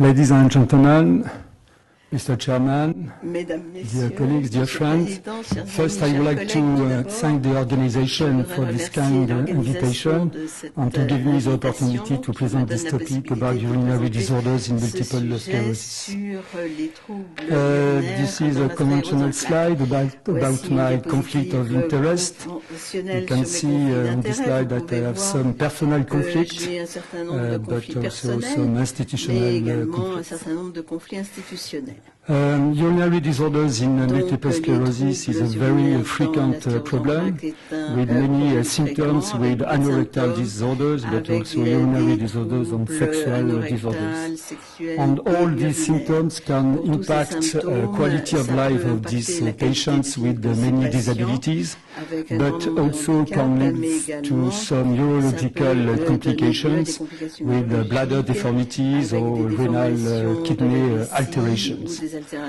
Ladies and gentlemen, Mr. Chairman, Mesdames, dear colleagues, dear friends, first I would like to thank the organization for this kind invitation and to give me the opportunity to present this topic about urinary disorders in multiple sclerosis. This is a conventional slide about my conflict of interest. You can see on this slide that I have some personal conflicts, but also some institutional conflicts. Urinary disorders in multiple sclerosis is a very frequent problem, with many symptoms with anorectal disorders, but also urinary disorders and sexual disorders. And all these symptoms can impact quality of life of these patients with many disabilities, but also can lead to some urological complications with bladder deformities or renal kidney alterations.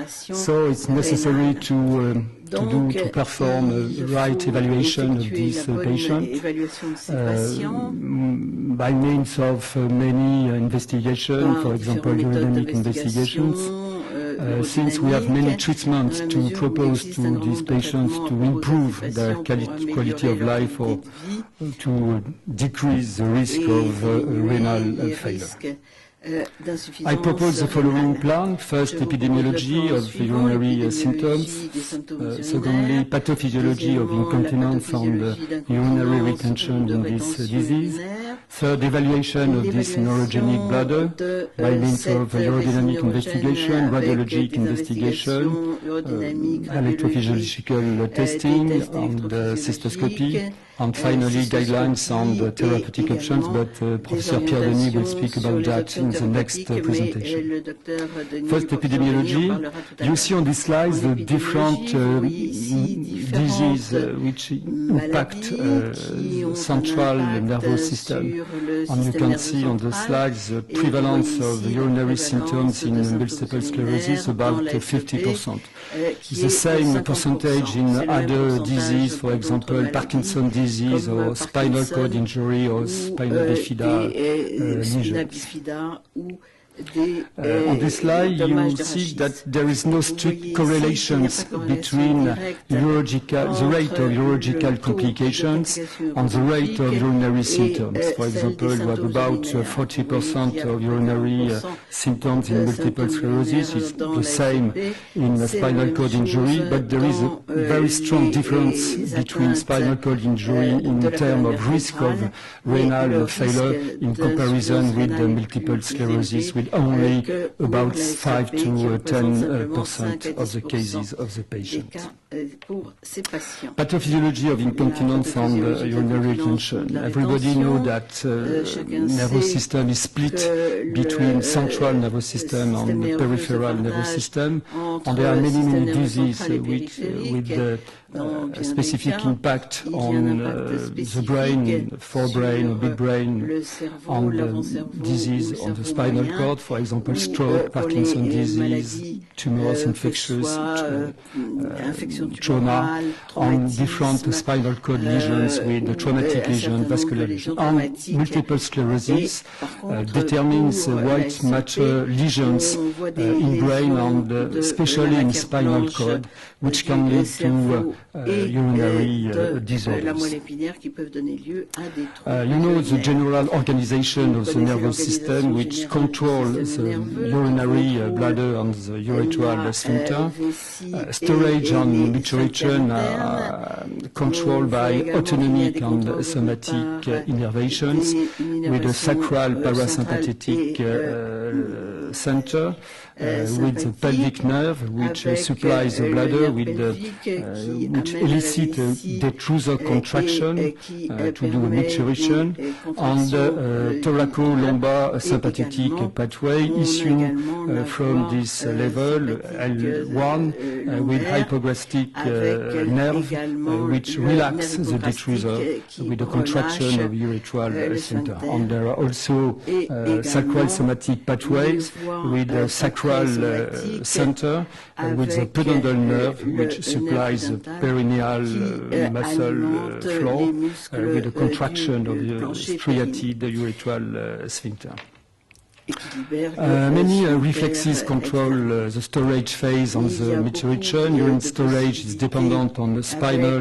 So it's necessary to perform a right evaluation of these patients by means of many investigations, for example, urodynamic investigations. Since we have many treatments to propose to these patients to improve their quality of life or to decrease the risk of renal failure. I propose the following plan. First, epidemiology of urinary symptoms. Secondly, pathophysiology of incontinence and urinary retention in this disease. Third, evaluation of this neurogenic bladder by means of urodynamic investigation, radiologic investigation, electrophysiological testing, and cystoscopy. And finally, guidelines on therapeutic options, but Professor Pierre Denis will speak about that in the next presentation. First, epidemiology. You see on this slide the different diseases which impact the central nervous system. And you can see on the slides the prevalence of urinary symptoms in multiple sclerosis, about 50%. The same percentage in other diseases, for example, Parkinson's disease or spinal cord injury or spinal bifida lesions. On this slide, you see that there is no strict correlations between the rate of urological complications and the rate of urinary symptoms. For example, we have about 40% of urinary symptoms in multiple sclerosis. It's the same in spinal cord injury, but there is a very strong difference between spinal cord injury in terms of risk of renal failure in comparison with multiple sclerosis, with only about 5 to 10% of the cases of the patient. Pathophysiology of incontinence and urinary retention. Everybody knows that nervous system is split between central nervous system and peripheral nervous system, and there are many diseases with a specific impact on the brain, forebrain or big brain, and disease on the spinal cord, for example, stroke, Parkinson's disease, tumors, infectious trauma, and different spinal cord lesions with traumatic lesions, vascular lesions. And multiple sclerosis determines white matter lesions in brain and especially in spinal cord, which can lead to urinary disorders. You know the general organization of the nervous system which controls the urinary bladder and the urethral sphincter. Storage and maturation are controlled by autonomic and somatic innervations with a sacral parasympathetic center with the pelvic nerve which supplies the bladder with which elicits detrusor contraction to do a maturation, and thoracolumbar sympathetic pathway issuing from this level L1 with hypogastrik nerve which relaxes the detrusor with the contraction of urethral sphincter. And there are also sacral somatic pathways with the sacral center with the pudendal nerve which supplies the perineal muscle floor with the contraction of the striated urethral sphincter. Many reflexes control the storage phase on the maturation. Urine storage is dependent on the spinal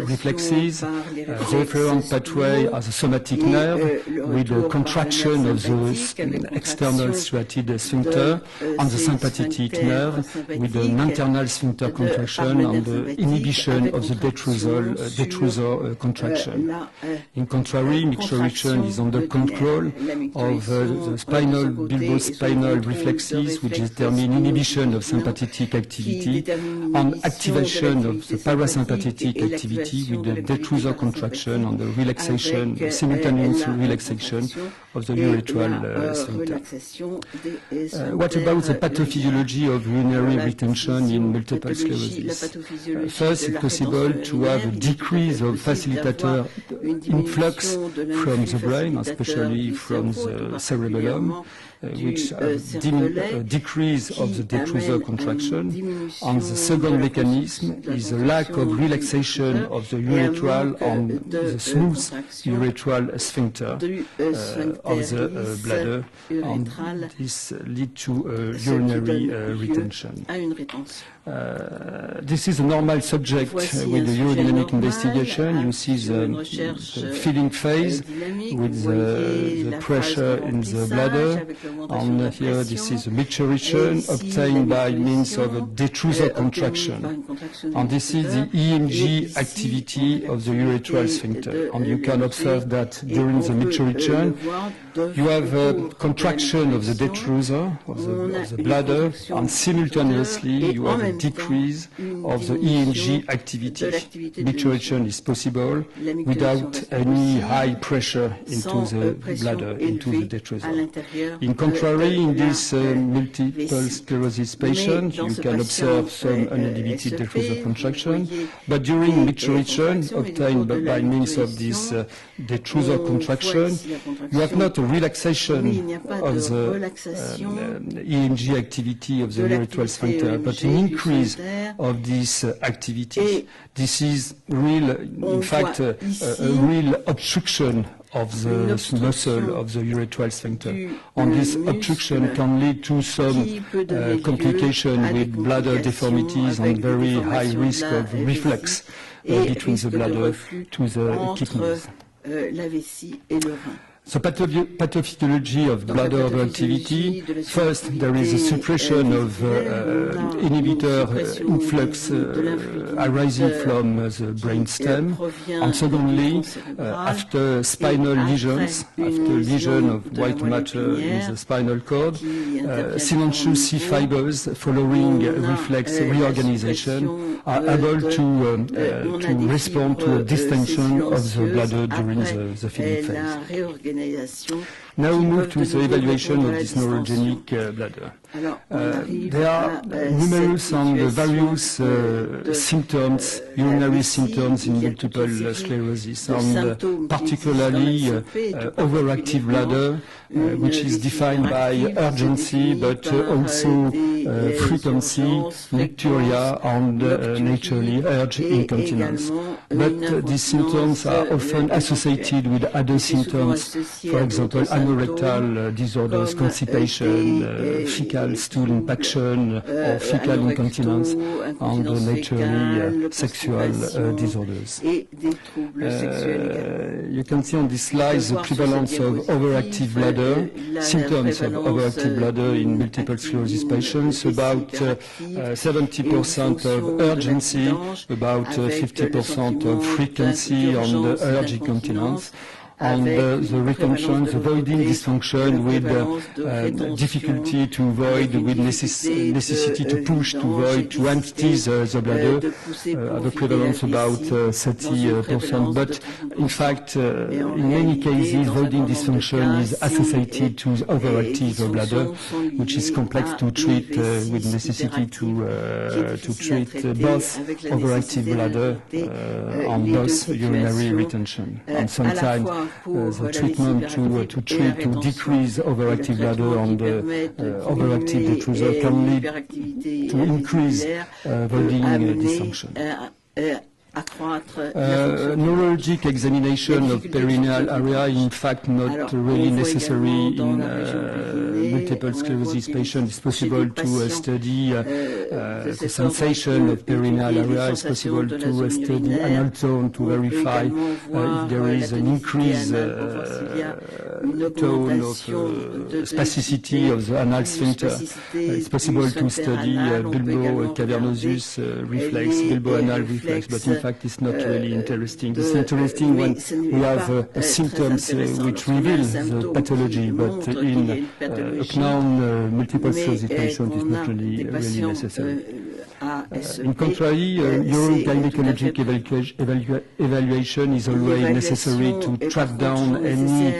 reflexes. The efferent pathway has a somatic nerve with a contraction of the external striated sphincter, and the sympathetic nerve with an internal sphincter contraction and the inhibition of the detrusor contraction. In contrary, micturition is under control of the spinal bulbospinal reflexes, which determine inhibition of sympathetic activity and activation of the parasympathetic activity with the detrusor contraction and the relaxation, simultaneous relaxation of the urethral sphincter. What about the pathophysiology of urinary retention in multiple sclerosis? First, it's possible to have a decrease of facilitator influx from the brain, especially from the cerebellum, which decrease of the detrusor contraction. And the second mechanism is a lack of relaxation of the urethral and the smooth urethral sphincter of the bladder, and this leads to urinary retention. This is a normal subject with the urodynamic investigation. You see the filling phase with the pressure in the bladder, and here this is a micturition obtained by means of a detrusor contraction, and this is the EMG activity of the urethral sphincter. And you can observe that during the micturition you have a contraction of the detrusor of the bladder, and simultaneously you have a decrease of the EMG activity. Micturition is possible without any high pressure into the bladder, into the detrusor. In contrary, in this multiple sclerosis patient, you can observe some uninhibited detrusor contraction, but during micturition obtained by means of this detrusor contraction, you have not a relaxation of the EMG activity of the urethral sphincter, but an increase of this activity. This is real, in fact, a real obstruction of the muscle of the urethral sphincter. And this obstruction can lead to some complication with bladder deformities and very high risk of reflux between the bladder to the kidneys. So pathophysiology of bladder overactivity. First, there is a suppression of inhibitor influx arising from the brainstem. And secondly, after spinal lesions, after lesion of white matter in the spinal cord, synantious C fibers following reflex reorganization are able to respond to a distension of the bladder during the filling phase. Now we move to the evaluation of this neurogenic bladder. There are numerous and various symptoms, urinary symptoms in multiple sclerosis, and particularly overactive bladder, which is defined by urgency, but also frequency, nocturia, and naturally urge incontinence. But these symptoms are often associated with other symptoms, for example, anorectal disorders, constipation, fecal stool impaction, or fecal incontinence, and naturally sexual disorders. You can see on this slide the prevalence of overactive bladder, symptoms of overactive bladder in multiple sclerosis patients, about 70% of urgency, about 50% of frequency and urge incontinence, and the retention, the voiding dysfunction with difficulty to void, with necessity to push to void, to empty the bladder, have a prevalence about 30%. But in fact, in many cases, voiding dysfunction is associated to overactive bladder, which is complex to treat with necessity to treat both overactive bladder and both urinary retention. And sometimes the treatment to decrease overactive bladder and overactive detrusor can lead to increase voiding dysfunction. Neurologic examination of perineal area, in fact, not really necessary in multiple sclerosis patients. It's possible to study the sensation of perineal area. It's possible to study anal tone to verify if there is an increased tone of spasticity of the anal sphincter. It's possible to study bulbocavernosus reflex, bulboanal reflex, but in fact it's not really interesting. It's interesting when we have symptoms which reveal the pathology, but in unknown multiple sclerosis patients it's not really necessary. In contrary, urogynecologic evaluation is always necessary to track down any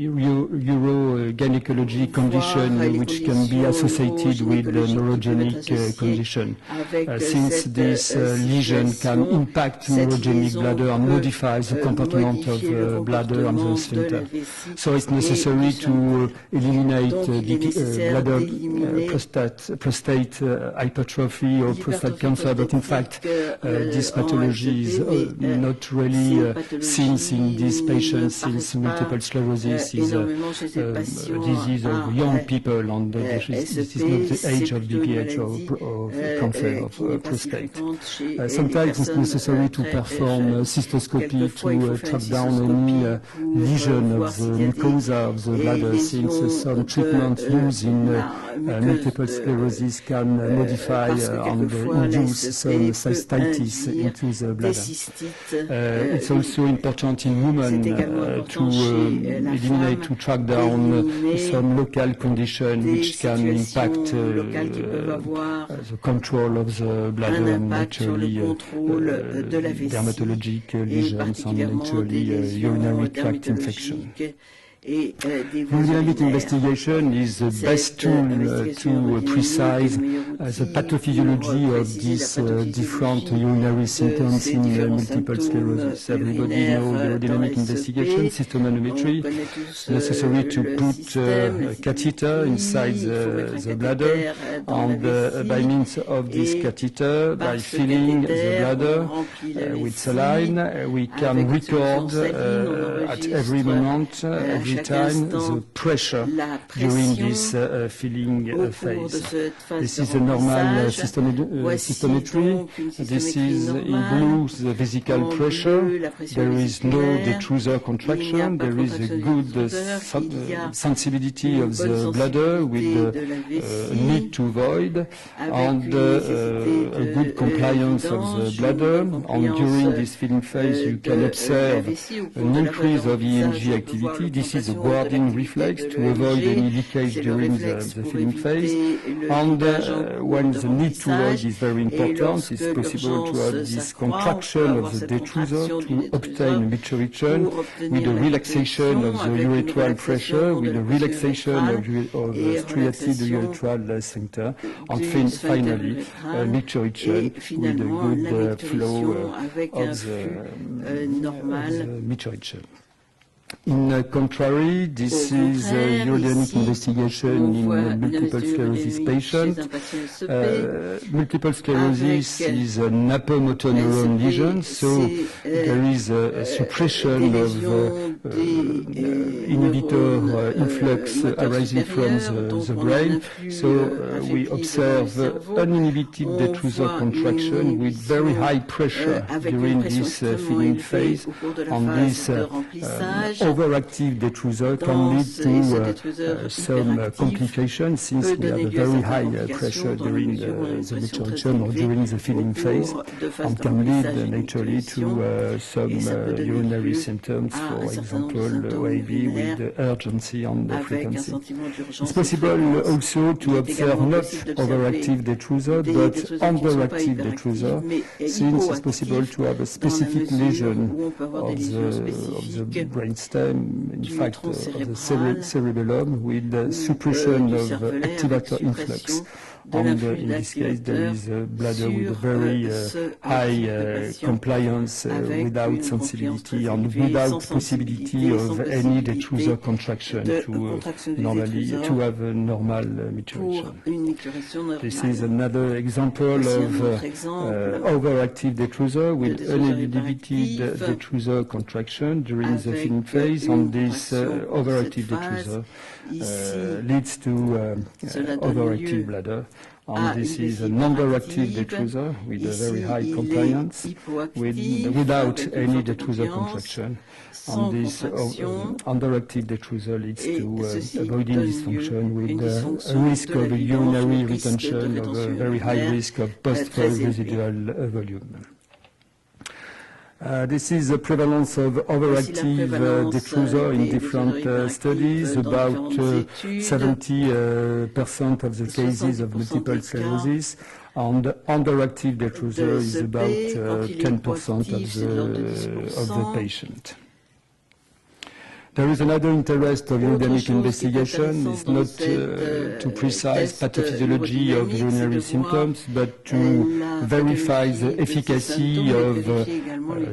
urogynecology condition which can be associated with the neurogenic condition, since this lesion can impact neurogenic bladder and modify the compartment of the bladder and the sphincter. So it's necessary to eliminate bladder prostate hypertrophy or prostate cancer, but in fact this pathology is not really seen in these patients, since multiple sclerosis is a disease of young people, and this is not the age of BPH or cancer of prostate. Sometimes it's necessary to perform cystoscopy to track down any lesion of the mucosa of the bladder, since some treatment used in multiple sclerosis can modify and induce some cystitis into the bladder. It's also important in women to eliminate, to track down some local condition which can impact the control of the bladder and actually dermatologic lesions and actually urinary tract infection. Urogenic investigation is the best tool to precise the pathophysiology of these different urinary symptoms in multiple sclerosis. Everybody knows urodynamic investigation, cystomanometry. It's necessary to put a catheter inside the bladder, and by means of this catheter, by filling the bladder with saline, we can record at every moment, every time, the pressure during this filling phase. This is a normal cystometry. This is in blue the vesical pressure. There is no detrusor contraction. There is a good sensibility of the bladder with need to void, and a good compliance of the bladder. And during this filling phase, you can observe an increase of EMG activity. This is a guarding reflex to avoid any leakage during the filling phase. And when the need to void is very important, it's possible to have this contraction of the detrusor to obtain micturition with a relaxation of the urethral pressure, with a relaxation of the striated urethral sphincter, and finally micturition with a good flow of the micturition. In contrary, this is a urogenic investigation in multiple sclerosis patients. Multiple sclerosis is an apomotor neuron lesion, so there is a suppression of inhibitor influx arising from the brain. So we observe uninhibited detrusor contraction with very high pressure during this filling phase, and this overactive detrusor can lead to some complications, since we have a very high pressure during the micturition or during the filling phase, and can lead naturally to some urinary symptoms, for example OAB with the urgency and the frequency. It's possible also to observe not overactive detrusor but underactive detrusor, since it's possible to have a specific lesion of the brainstem system, in fact, of the cerebellum with suppression of activator influx. And in this case, there is a bladder with a very high compliance without sensibility and without possibility of any detrusor contraction to have a normal maturation. This is another example of overactive detrusor with uninhibited detrusor contraction during the feeding phase, and this overactive detrusor leads to overactive bladder. And this is an underactive detrusor with a very high compliance without any detrusor contraction. And this underactive detrusor leads to avoiding dysfunction with a risk of a urinary retention, of a very high risk of post-fall residual volume. This is the prevalence of overactive detrusor in different studies. About 70% of the cases of multiple sclerosis, and underactive detrusor is about 10% of the patient. There is another interest of urodynamic investigation. It's not to precise pathophysiology of urinary symptoms, but to verify the efficacy of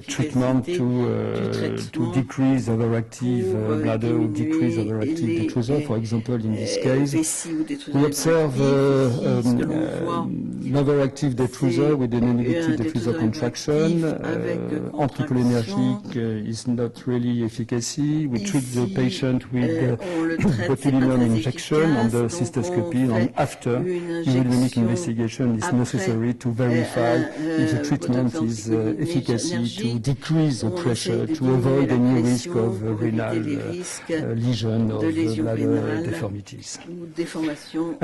treatment to decrease overactive bladder or decrease overactive detrusor. For example, in this case, we observe an overactive detrusor with an inhibited detrusor contraction. Anticholinergic is not really efficacy. We treat the patient with botulinum injection under cystoscopy, and after urodynamic investigation is necessary to verify if the treatment is efficacy to decrease the pressure to avoid any risk of renal lesion or bladder deformities.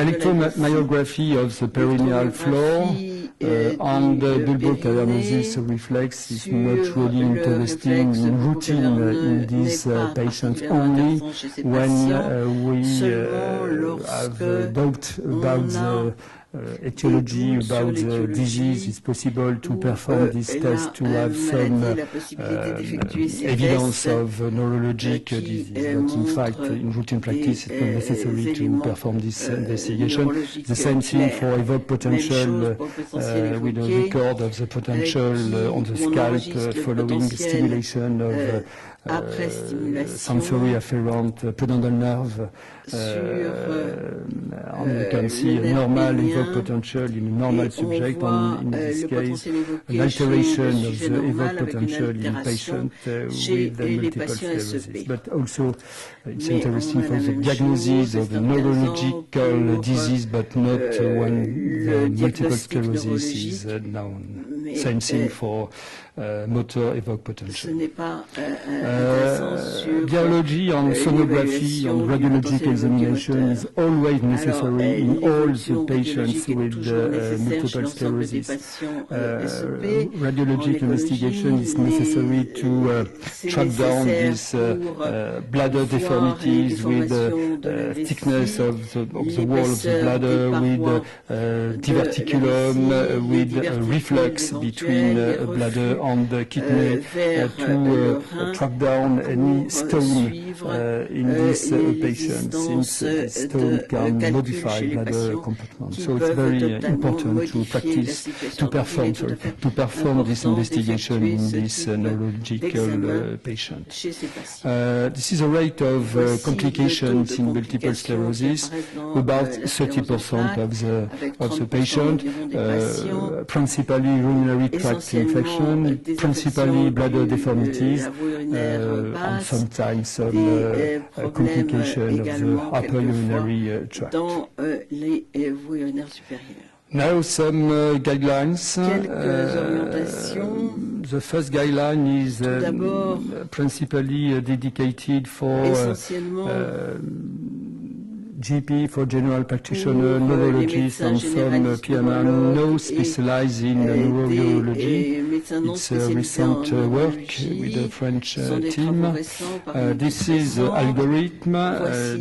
Electromyography of the perineal floor and bulbocavernosus reflex is not really interesting in routine in these patients, only when we have doubt about the etiology, about the disease. It's possible to perform this test to have some evidence of neurologic disease. But in fact, in routine practice, it's not necessary to perform this investigation. The same thing for evoked potential with a record of the potential on the scalp following stimulation of sensory afferent pudendal nerve. And you can see a normal evoked potential in a normal subject, and in this case, an alteration of the evoked potential in patient with multiple sclerosis. But also, it's interesting for the diagnosis of a neurological disease, but not when the multiple sclerosis is known. Same thing for motor evoked potential. Biology and sonography and radiologic examination is always necessary in all the patients with multiple sclerosis. Radiologic investigation is necessary to track down these bladder deformities with thickness of the wall of the bladder, with diverticulum, with reflux between bladder and the kidney, to track down any stone in this patient, since this stone can modify bladder compartment. So it's very important to practice, to perform this investigation in this neurological patient. This is a rate of complications in multiple sclerosis, about 30% of the patient, principally urinary tract infection, principally bladder deformities, and sometimes some complication of the upper urinary tract. Now some guidelines. The first guideline is principally dedicated for GP, for general practitioner, neurologist, and some PMN no specialize in neurourology. It's a recent work with the French team. This is algorithm.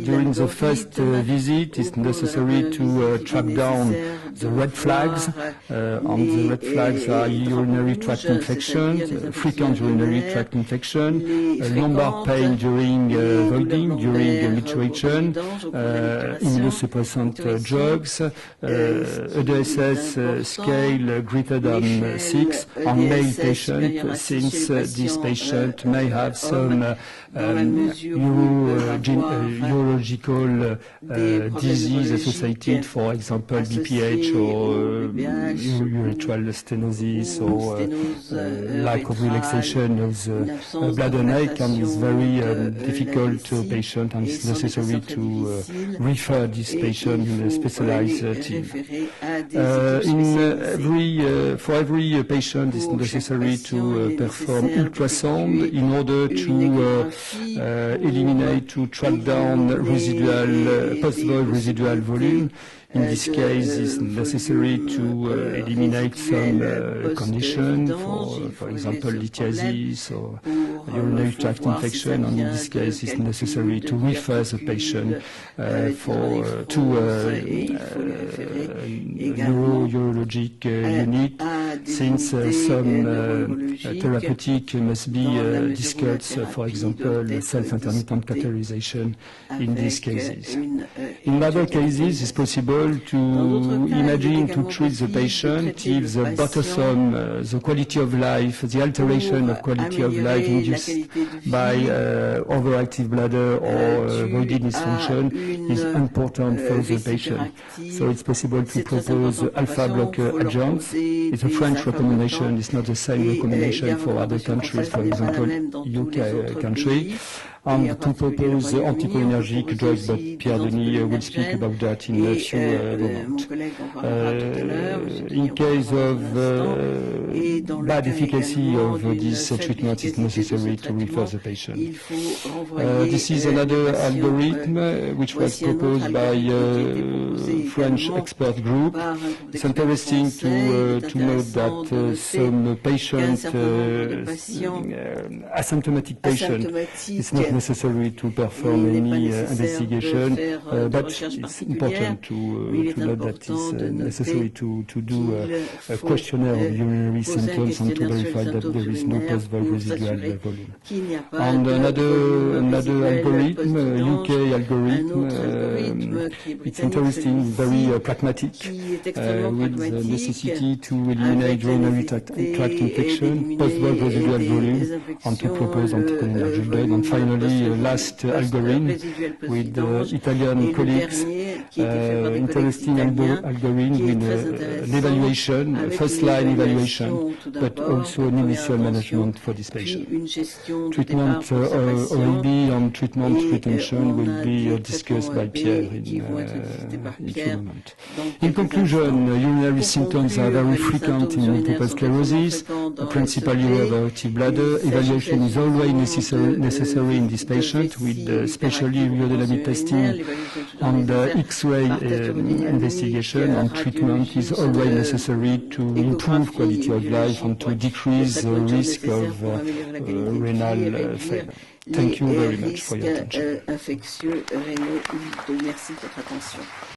During the first visit, it's necessary to track down the red flags. On the red flags are urinary tract infections, frequent urinary tract infection, lumbar pain during voiding, during micturition, immunosuppressant drugs, EDSS scale greater than 6 on male patient, since this patient may have some urological disease associated, for example, BPH or urethral stenosis or lack of relaxation of the bladder neck, and it's very difficult to a patient, and it's necessary to refer this patient in a specialized team. For every patient, it's necessary to perform ultrasound in order to eliminate, to track down residual, possible residual volume. In this case, it's necessary to eliminate some condition, for example, lithiasis or urinary tract infection. And in this case, it's necessary to refer the patient to urologic unit, since some therapeutic must be discussed, for example, self-intermittent catheterization in these cases. In other cases, it's possible to imagine, to treat the patient if the bothersome, the quality of life, the alteration of quality of life induced by overactive bladder or voided dysfunction is important for the patient. So it's possible to propose alpha blocker adjuncts. It's a French recommendation. It's not the same recommendation for other countries, for example, UK country. And to propose anticholinergic drugs, but Pierre Denis will speak about that in a few moments. In case of bad efficacy of this treatment, it's necessary to refer the patient. This is another algorithm which was proposed by a French expert group. It's interesting to note that some patient, asymptomatic patient, it's not necessary to perform any investigation, but it's important to note that it's necessary to do a questionnaire of urinary symptoms and to verify that there is no possible residual volume. And another algorithm, UK algorithm, it's interesting, very pragmatic, with the necessity to eliminate urinary tract infection, possible residual volume, and to propose anticholinergic drug. And finally, last algorithm with Italian colleagues, interesting algorithm with an evaluation, first-line evaluation, but also an initial management for this patient. Treatment OAB and treatment retention will be discussed by Pierre in a few moments. In conclusion, urinary symptoms are very frequent in multiple sclerosis, principally overactive bladder. Evaluation is always necessary in this patient, with especially urodynamic testing and X-ray investigation, and treatment is always necessary to improve quality of life and to decrease the risk of renal failure. Thank you very much for your attention.